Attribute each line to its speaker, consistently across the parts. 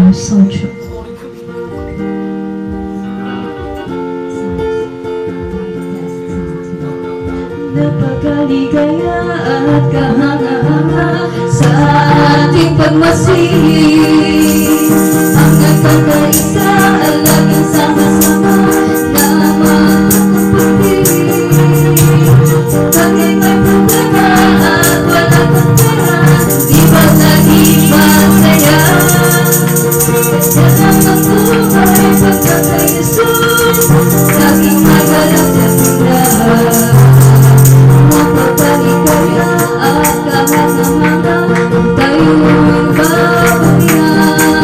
Speaker 1: Soldier. Napakaligaya at kahanga-hanga sa ating pagmasihi. Ang nagkakaisa ay laging sama-sama na makakapatid. Bakit may problema at wala kang pera, di ba naging masaya? Yan ang magbuhay pagkaka-Jesus, laging magalak na sila. Mapagpaligaya at kahanga-hanga, tayo'y babagyan.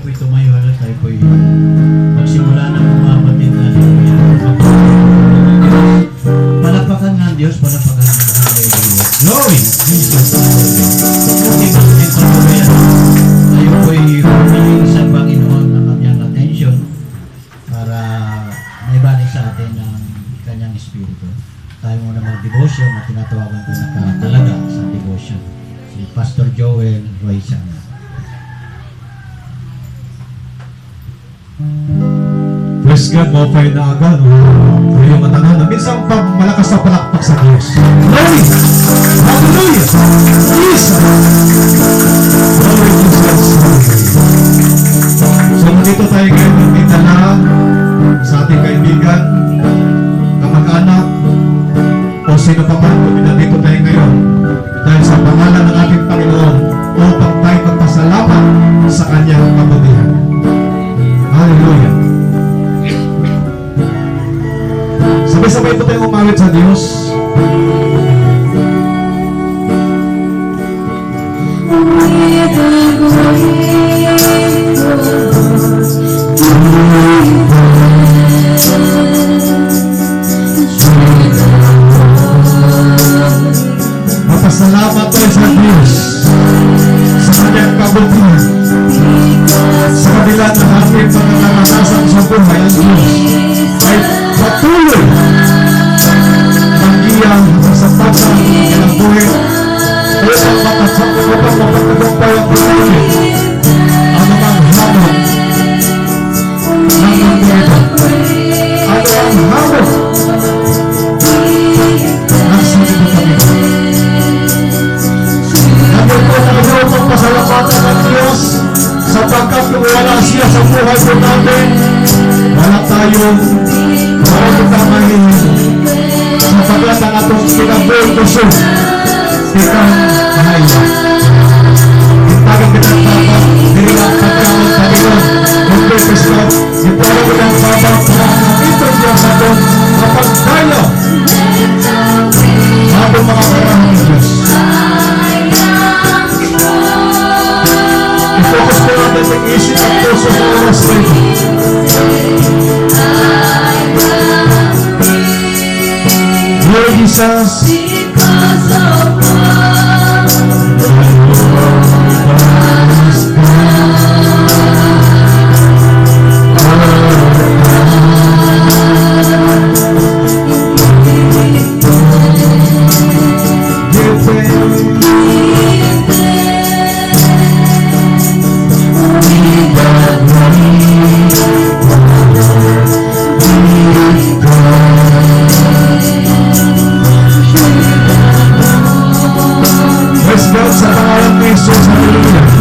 Speaker 2: po'y tumayo na tayo po'y magsimula na umapatin na palapakan ng Diyos, palapakan ng Diyos. Hallelujah. Glory! Jesus. Okay, bakit ito po yan? Tayo po'y humiling sa Panginoon ng kanyang atensyon para may balik sa atin ng kanyang Espiritu. Tayo muna mag-devotion na tinatawagan ko nakatalaga sa devotion. Si Pastor Joel Royzana.
Speaker 3: Praise God, maupay na aga, no? Kayo matanan na. Minsan pa malakas na palakpak sa Diyos. Glory! Hallelujah! Jesus! Glory to God. So, nandito tayo ngayon ng may dala sa ating kaibigan, kamag-anak, o sino pa man, kung nandito tayo ngayon dahil sa pangalan ng ating Panginoon upang tayo magpasalamat sa kanyang kabutihan. Hallelujah! Sabay-sabay po tayong umawit sa Diyos. Mapasalamat tayo sa Diyos sa kanyang kabutihan. Sa kabila ng ating pangangalasan sa buhay, ang Diyos ay patuloy ang sa tata ng buhay upang mapagtagumpay ang buhay ano mang hamon ng mundo ito. Ano ang hamon ng sanlibutan ito. Namin po talaga upang pasalamatan ng Diyos sapagkat kung wala siya sa buhay po natin, wala tayong maraming sapagkat ang atong pinabuhay puso ikang mahaya. Itagang pinagpapag diri ang pagkaon Panginoon ng purpose Lord. Itagang pinagpapag para ito siya sa itong kapagdayo habang mga karahang ng Diyos. I-focus po natin sa isip at puso sa oras na ito. Lord Jesus, because of sa pangalan ni Jesus, hallelujah.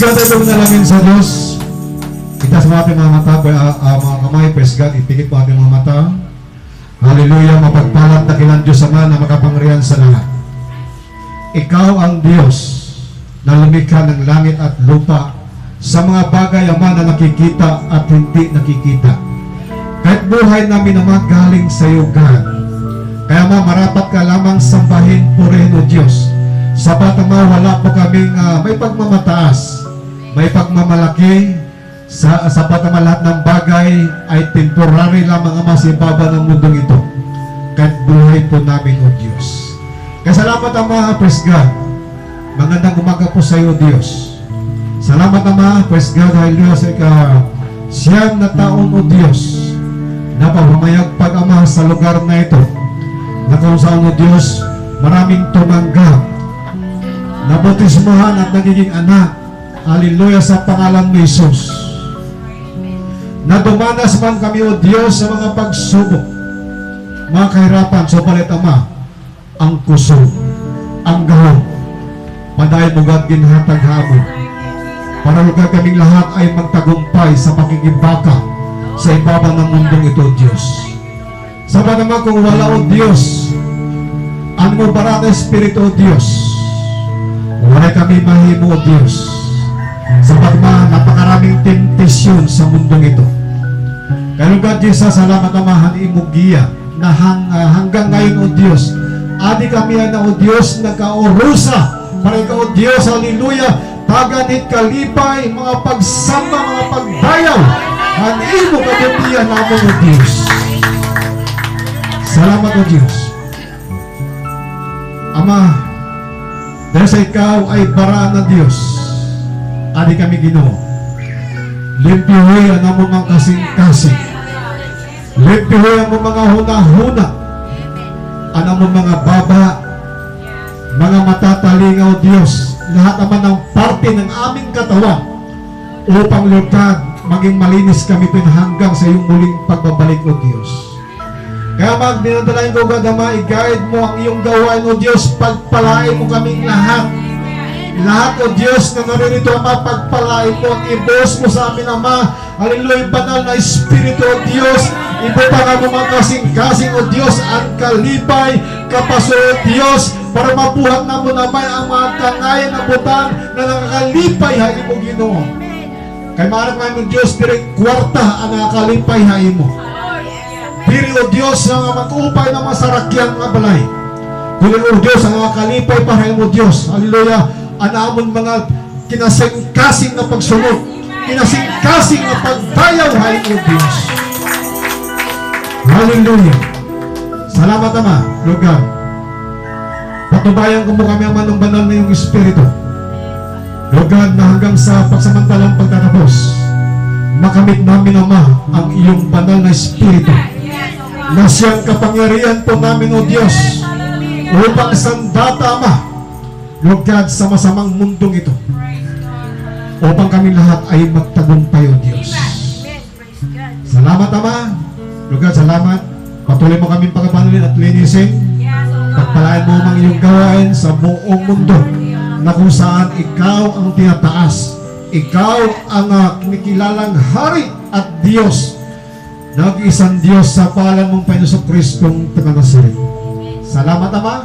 Speaker 3: God, ay luminalangin sa Diyos. Itaas mo ating mga mata, mga kamay, praise God, ipikit mo ating mga mata. Hallelujah, mapagpalat dakilang Diyos Ama na makapangyarihan sa lahat. Ikaw ang Diyos na lumikha ng langit at lupa sa mga bagay, Ama, na nakikita at hindi nakikita. Kahit buhay namin, Ama, galing sa iyo, God. Kaya, Ama, marapat ka lamang sambahin, purihin, O Diyos. Sapat, Ama, wala po kaming may pagmamataas, may pagmamalaki. Sapat, Ama, lahat ng bagay ay temporary lamang, Ama, sa ibaba ng mundong ito. Kahit buhay po namin, O Diyos. Kaya salamat, Ama, praise God. Magandang umaga po sa iyo, Diyos. Salamat, Ama, praise God, hallelujah, sa siyam na taon, O Diyos, na pamamayagpag, Ama, sa lugar na ito, na kung saan, O Diyos, maraming tumanggap, nabotismuhan at nagiging anak, hallelujah, sa pangalan ni Jesus. Na dumanas man kami, O Diyos, sa mga pagsubok, mga kahirapan, subalit, Ama, ang kusog, ang gahong, padayon mo, God, ginhatag hamon, para lugar kaming lahat ay magtagumpay sa pakikibaka sa ibaba ng mundong ito, Diyos. Sabat naman kung wala, O Diyos, ang mo para na Espiritu, O Diyos, wala kami mahimo, O Diyos. Sabat naman, napakaraming temptasyon sa mundong ito. Kaya God, Jesus, salamat naman, hanimugiya na hanggang ngayon, O Diyos, adi kami na, O Diyos, nagkaurusa para ikaw, O Diyos, hallelujah, taganit kalipay, mga pagsamba, mga pagbayaw, hanimo kabutihan namin, O Diyos. Salamat, O Diyos. Ama, dahil sa ikaw ay baraan ng Diyos, adi kami Ginoo. Limpihoy ang among mga kasing-kasing. Limpihoy ang mga huna-huna. Ang among mga baba, mga matatalingaw, Diyos, lahat naman ng parte ng aming katawan upang, Lord God, maging malinis kami hanggang sa iyong muling pagbabalik, O Diyos. Kaya dinadalain ko, God, Ama, i-guide mo ang iyong gawain, O Diyos, pagpalain mo kaming lahat. Lahat, O Diyos, na naririto, Ama, pagpalain mo at ibos mo sa amin, Ama, hallelujah, banal na Espiritu, O Diyos, ibutang mo mga kasing-kasing, O Diyos, ang kalipay, kapaso, O Diyos, para mabuhat na mo naman ang mga kangayan na butang na nakakalipay hain mo, Ginoo. Kay maharap namin, O Diyos, direk kwarta ang nakakalipay hain mo. Diri, O Diyos, ang mag-upay ng mga sarakyan ng balay. Kung, O Diyos, ang nakakalipay pa hain mo, Diyos, hallelujah, anamon mga kinasing-kasing na pagsunod, kinasing-kasing na pagbayaw hain mo, Diyos. Hallelujah. Salamat, Ama, Lord God. Patubayan ko mo kami, Ama, ng banal na iyong Espiritu. Lord God, na hanggang sa pagsamantalang pagtatapos, makamit namin, Ama, ang iyong banal na Espiritu, na siyang kapangyarihan po namin, O Diyos, upang sandata, Ama, Lord God, sa masamang mundong ito, upang kami lahat ay magtagumpay, O Diyos. Salamat, Ama. Lord God, salamat. Patuloy mo kaming pagkapanalin at linisin. Pagpalain mo ang iyong gawain sa buong mundo, na kung saan ikaw ang tinataas, ikaw ang kinikilalang hari at Diyos, nag-isang Diyos sa pangalan mong Panginoong Kristong taga-Nazaret. Salamat, Ama,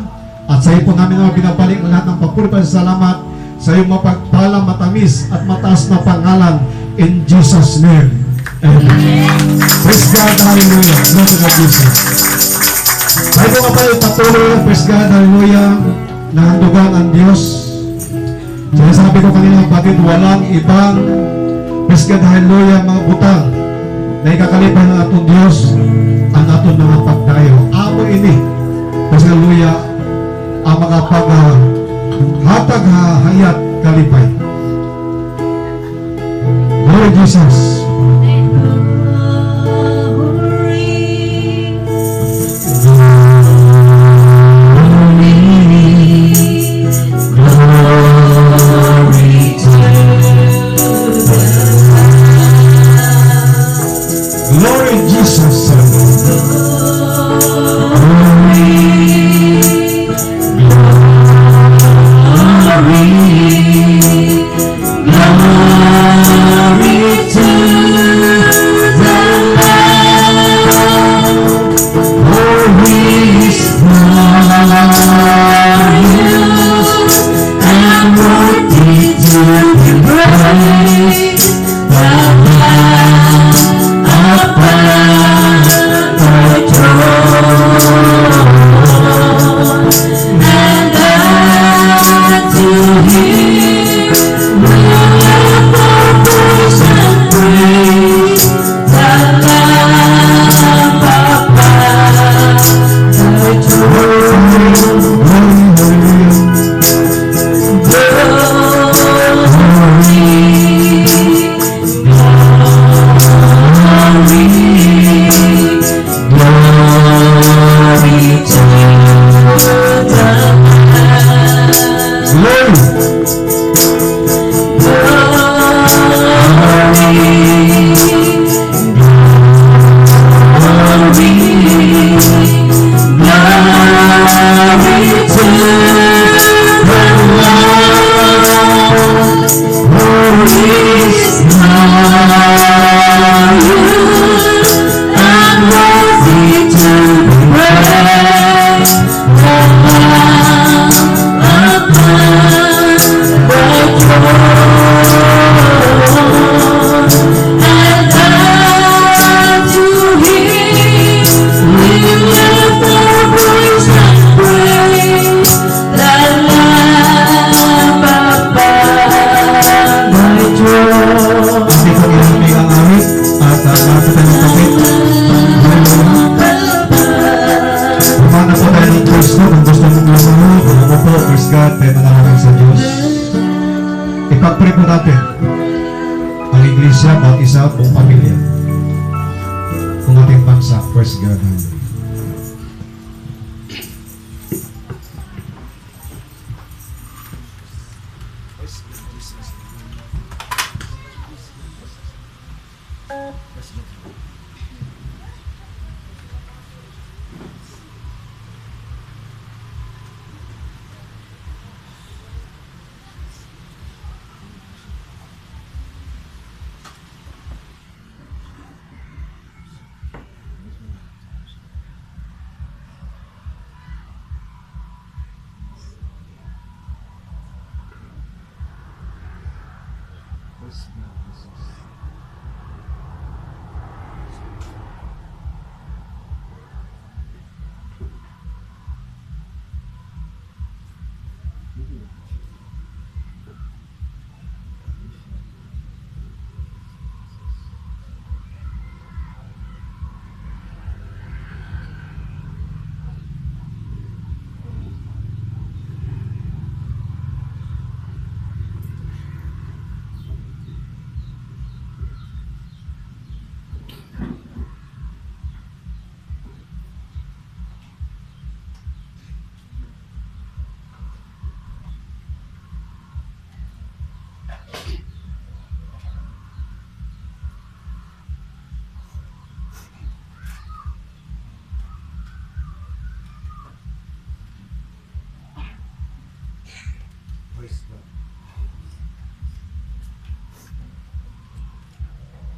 Speaker 3: at sa iyo po namin naman binabalik ang lahat ng papuri pa sa salamat sa iyong mapagpalang, matamis at mataas na pangalan, in Jesus' name. Amen. Praise God, hallelujah. Glory to Jesus. Tayo po kapay patuloy, praise God, hallelujah, na handugan ang Diyos. Kaya sabi ko kanina, batid, walang ibang, praise God, hallelujah, mga butang na ikakalipan ng atong Diyos ang atong mga pagdayo. Amo ini, praise God, hallelujah, ang mga paghatag hayat kalipay. Lord Jesus. Glory Jesus. Glory. tayo manalangin sa Diyos. Ipag-pray po natin ang iglesia, bawat isa, buong pamilya. Kung ating bansa, first God.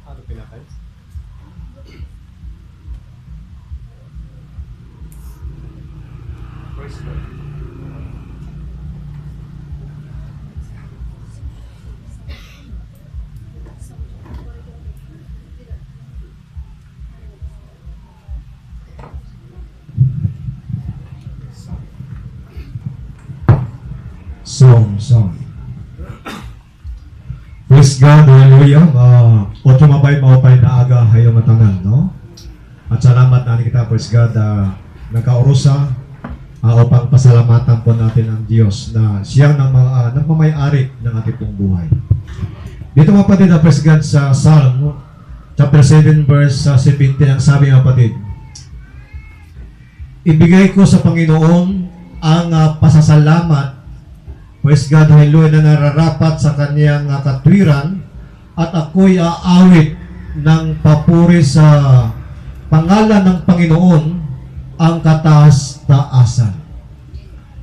Speaker 3: Ano pinakay? Praise God. Song. Praise God, hallelujah. Oto mabay maupay na aga hayo matangan, no? At salamat na kita, praise God, nagkaurusa upang pasalamatan po natin ang Diyos na siyang nagmamayari ng ating pong buhay. Dito mga kapatid, praise God, sa Psalm chapter 7 verse 17, ang sabi mga kapatid, ibigay ko sa Panginoon ang pasasalamat, praise God, hallelujah, na nararapat sa kanyang katwiran, at ako'y aawit ng papuri sa pangalan ng Panginoon ang kataas-taasan.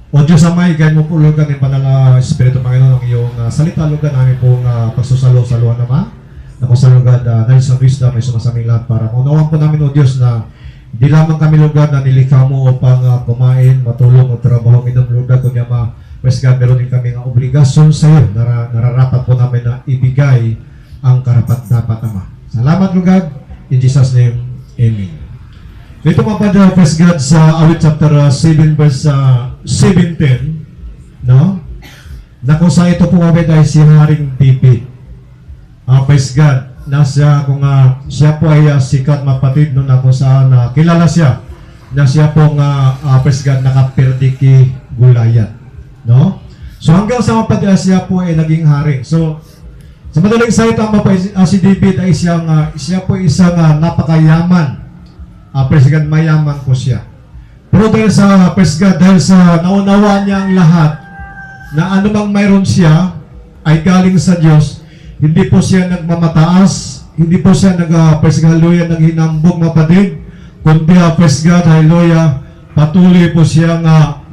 Speaker 3: O Diyos Amay, gayon mo po lugan ng Banal Espiritu Panginoon ang iyong salita, lugan namin pong pagsusalo-saluhan naman. Na kung sa lugar dahil sa wisdom may sumasaming lahat para maunawaan po namin, O Diyos, na di lamang kami lugar na nilikha mo upang kumain, matulong, o trabaho, inom lugar, kundi Praise God, meron din kami ng obligasyon sa iyo. Nararapat po namin na ibigay ang karapat-dapat, Ama. Salamat, Lord, in Jesus' name, Amen. Dito mga padre, praise God, sa awit chapter 7 verse 17, no? Na kung sa ito po kami dahil si Haring David. Praise God, kung siya po ay sikat mapatid, no, na kung saan kilala siya na siya po praise God, nakaperdiki Goliath. No? So hanggang sa mapatid siya po ay naging hari. So sa madaling salita, si David ay siya po isang napakayaman. Praise God, mayaman po siya. Pero dahil sa praise God, dahil sa naunawaan niya ang lahat na anumang mayroon siya ay galing sa Diyos, hindi po siya nagmamataas, hindi po siya praise God, hallelujah, naghinambog mapatid, kundi praise God, hallelujah, patuloy po siyang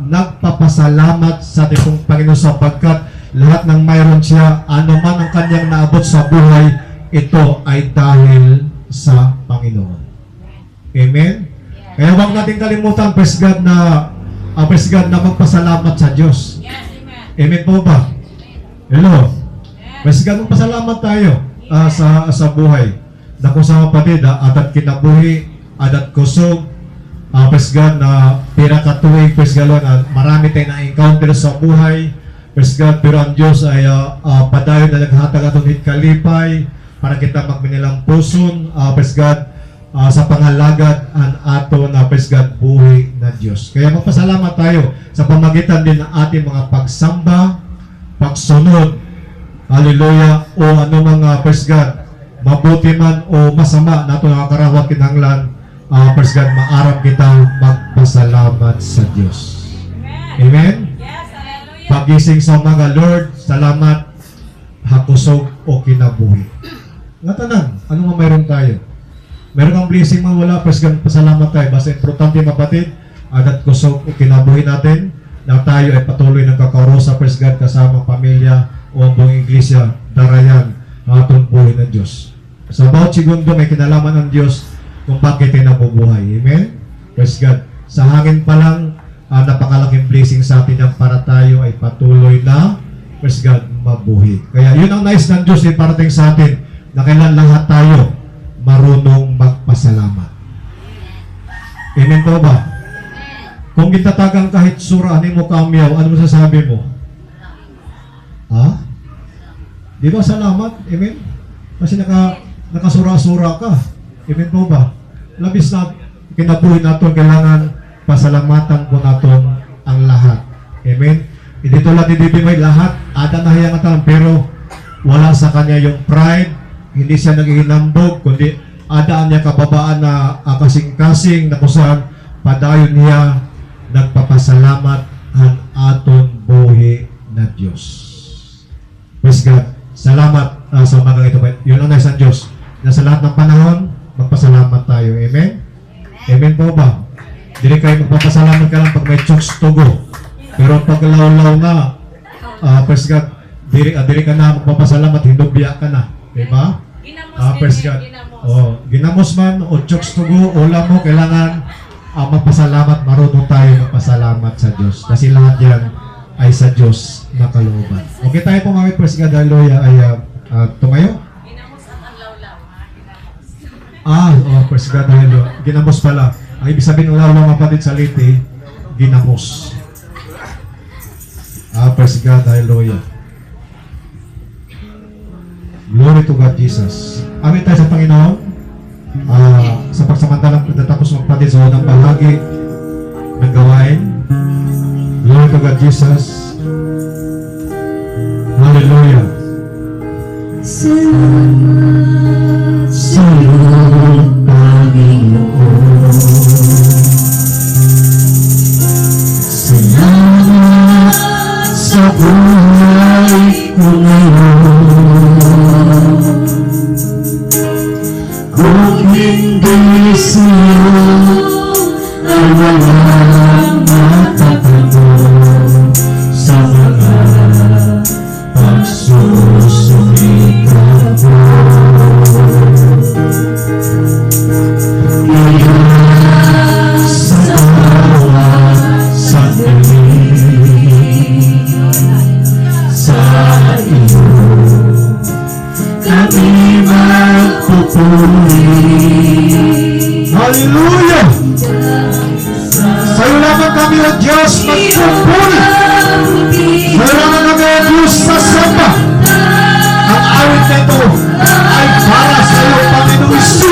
Speaker 3: nagpapasalamat sa ating pong Panginoon sapagkat lahat ng mayroon siya, ano man ang kanyang naabot sa buhay, ito ay dahil sa Panginoon. Amen? Kaya huwag natin kalimutan, praise God, na magpasalamat sa Diyos. Amen po ba? Hello? Praise God, magpasalamat tayo sa buhay. Na kung sa kapatid, adat kinabuhi, adat kusog, praise God, na pira katuwing, praise God, marami tayong na-encounter sa buhay, praise God, pero ang Diyos ay padayon na naghatag atong kalipay para kita magminilang puson, praise God, sa pangalagad ang ato na praise God buhi na Diyos. Kaya magpasalamat tayo sa pamagitan din ng ating mga pagsamba, pagsunod, hallelujah, o ano mga praise God, mabuti man o masama nato nakakarawat kinahanglan, praise God, maarap kita magpasalamat sa Diyos. Amen? Pagising sa mga Lord, salamat, hakusog o kinabuhi. Nga tanan, ano nga mayroon tayo? Meron kang blessing man wala, praise God, pasalamat tayo. Basta importante mapatid, adat kusog o kinabuhi natin, na tayo ay patuloy ng kakarosa, praise God, kasama pamilya o ang buong iglesia, darayan ang atong buhay ng Diyos. Sa bawat segundo may kinalaman ng Diyos kung bakit tayo nabubuhay. Amen? Praise God. Sa hangin pa lang, napakalaking blessing sa atin ang para tayo ay patuloy na, praise God, mabuhi. Kaya yun ang nais ng Diyos ay parating sa atin na kailan lahat tayo marunong magpasalamat. Amen po ba? Kung gitatagang kahit sura, ano mo kamyaw, ano masasabi mo? Ha? Di ba salamat? Amen? Kasi nakasura-sura ka. Amen po ba? Labis na kinabuhi natin, kailangan pasalamatan po natin ang lahat. Amen? Hindi tulad ni Bibi may lahat, ada na hayang atan, pero wala sa kanya yung pride, hindi siya naghihinambog, kundi adaan niya kababaan na kasing-kasing na kusan, padayon niya nagpapasalamat ang aton buhi na Diyos. Praise God. Salamat sa mga ito. Yun ang nais ng Diyos. Na sa lahat ng panahon, magpasalamat tayo. Amen? Amen po ba? Dili kayo magpapasalamat ka lang pag may chokes tugo. Pero pag law-law na, praise God, dili ka na magpapasalamat, hindobya ka na. Diba? Praise God. Ginamos man o chokes tugo, ula mo, kailangan magpasalamat, marunong tayo magpasalamat sa Diyos. Kasi lahat yan ay sa Diyos na kalooban. Okay tayo po mga praise God, hallelujah, ay tumayo.
Speaker 4: Ginamos at ang lawlaw.
Speaker 3: Praise God, hallelujah. Ginamos pala. Ang ibig sabihin ng lawlaw mapatid sa liti, ginamos. Praise God, hallelujah. Glory to God, Jesus. Amin tayo sa Panginoon. Sa pagsamantalang pagtatapos magpatid sa unang bahagi ng gawain. Glory to God, Jesus. Hallelujah.
Speaker 1: Salamat sa iyo, Panginoon. Salamat sa buhay ko ngayon. Kung hindi sa'yo ay walang matatanong sa mga pagsusulikat mo. Kaya sa bawat sandali sa iyo kami magpupuri.
Speaker 3: Hallelujah! Sa'yo lamang kami o Diyos magpupuri. Sa'yo lamang kami o Diyos sasamba. Ang awit na ito ay para sa iyo, Panginoong Isus.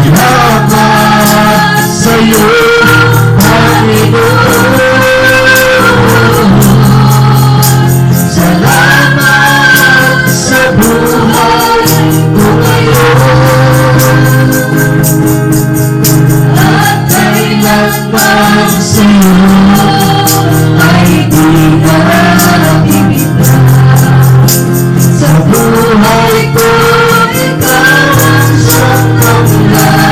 Speaker 3: Salamat sa iyo, Panginoon. Salamat sa buhay ko ngayon. At kailanman sa iyo ay di na ibigay. Sa buhay ko, ikaw ang siyang kamulan.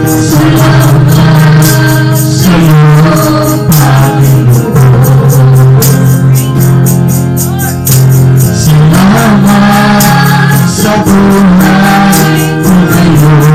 Speaker 3: Salamat sa iyo, Panginoon. Salamat sa buhay ko ngayon.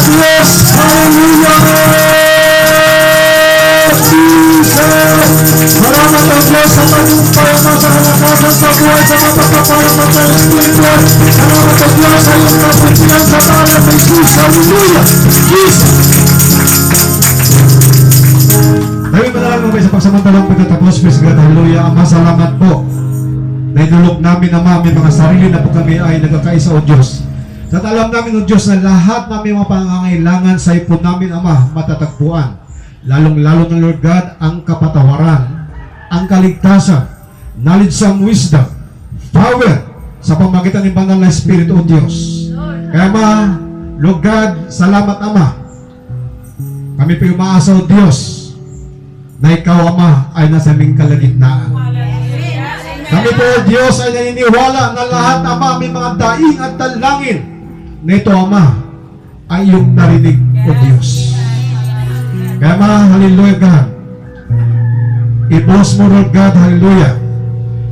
Speaker 3: Diyos! Hallelujah! Jesus! Salamat ang Diyos sa tagumpay mo sa kalakasan sa buhay sa mapapapala mo sa espiritual. Salamat ang Diyos sa iyong kaputihan sa pangalan ng Jesus. Hallelujah! Jesus! Dahil manalangin mo sa pagsamantalang pagtatapos, praise God, hallelujah. Ama, salamat po. Naidulog namin, Ama, may mga sarili na po kami ay nagkakaisa o Diyos. At alam namin o Diyos na lahat namin mga pangangailangan sa ipon namin, Ama, matatagpuan. Lalong-lalo na Lord God, ang kapatawaran, ang kaligtasan, knowledge and wisdom, power, sa pamagitan ng banal na Espiritu o Diyos. Kaya Ama, Lord God, salamat Ama. Kami po umaasa o Diyos na Ikaw Ama ay nasa aming kalagitnaan. Kami po o Diyos ay naniniwala na lahat Ama may mga daing at dalangin na ito Ama ay iyong narinig o Diyos. Kaya Ama, hallelujah God, i-bless mo Lord God, hallelujah,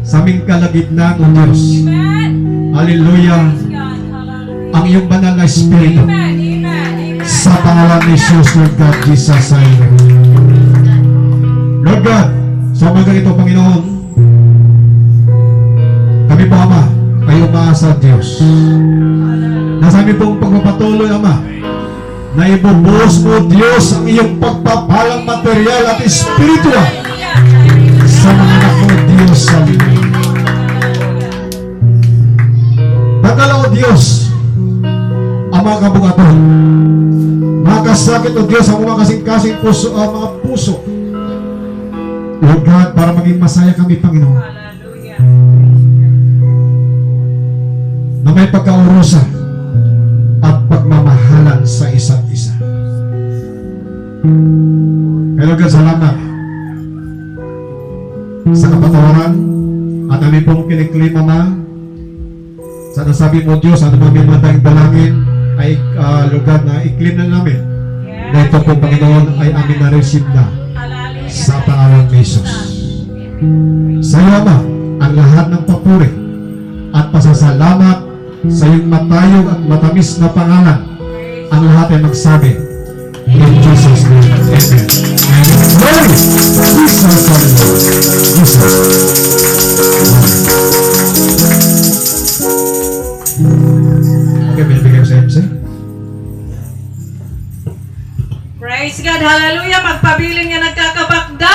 Speaker 3: sa aming kalagitnaan o Diyos. Hallelujah, ang iyong banal na Espiritu sa pangalan ni Jesus, Lord God, Jesus ay Lord God, sa umaga ito, Panginoon, kami po, Ama, ay umaasa Diyos. Nasa amin pong pagpapatuloy, Ama, na ibubuhos mo, Diyos, ang iyong pagpapalang material at espiritual sa mga anak mo, Diyos, sa liwan. Dagala, O Diyos, ang mga kabukaton, mga kasakit, O Diyos, ang mga kasing-kasing puso, mga puso, Lord God, para maging masaya kami, Panginoon, na may pagkaurusan at pagmamahalan sa isa't isa. Kaya Lord God, salamat sa kapatawaran at namin pong kiniklaim, Ama, sa nasabi mo, Diyos, ano ba may mga daing dalangin ay Lord God, na i-claim na namin na ito po, Panginoon, ay amin na-receive na sa pangalan ni Jesus. Sa iyo, Ama, ang lahat ng papuri at pasasalamat sa iyong matayog at matamis na pangalan. Ang lahat ay magsabi, in Jesus' name, Amen. Glory! Jesus, hallelujah. Jesus. Okay, binibigay ko sa MC.
Speaker 4: Praise God, hallelujah. Magpabiling nga nagkakabakda